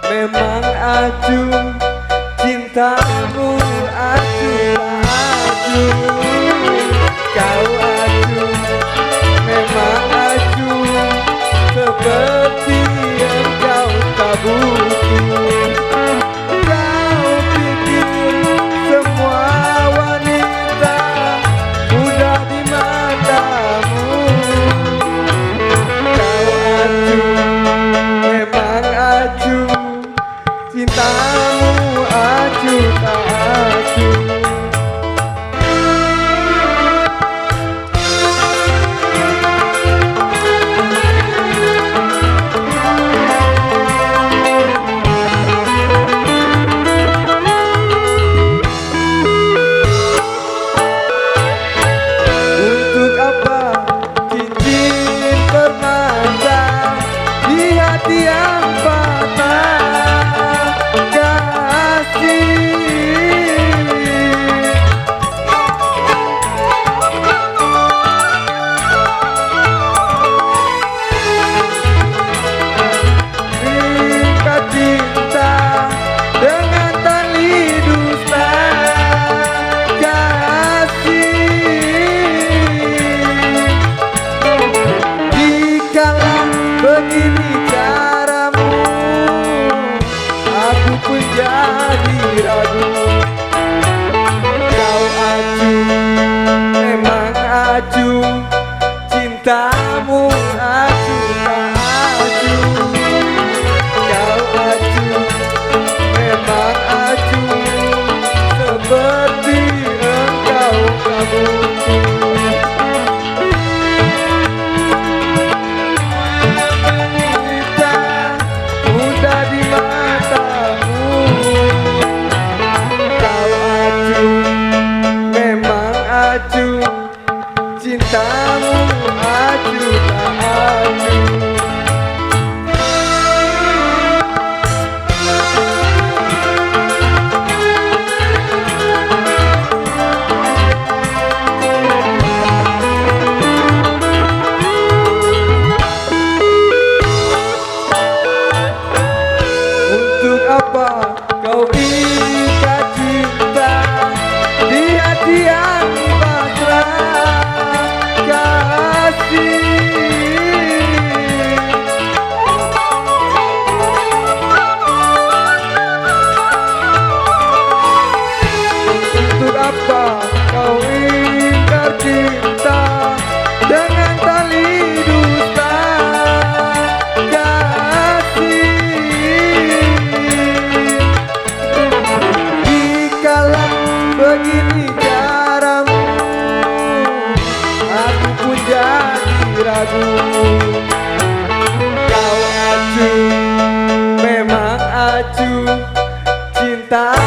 Memang acuh cintamu, acuh acuh. Kau acuh, memang acuh, seperti engkau tak butuh. Kau pikir semua wanita mudah di matamu. Kau acuh, memang acuh, cintamu acuh tak acuh. Untuk apa cincin permata di hati yang patah? Begini caramu, aku pun jadi ragu. Kau acuh, memang acuh, cintamu acuh tak acuh. Kau acuh, memang acuh, seperti engkau tak butuh. Cintamu acuh tak acuh. Untuk apa kau ikat cinta di hati yang pasrah? Untuk apa kau ingkar cinta dengan tali dusta? Kasih, dikala begini caramu, aku pun jadi ragu. Kau acuh, memang acuh, cinta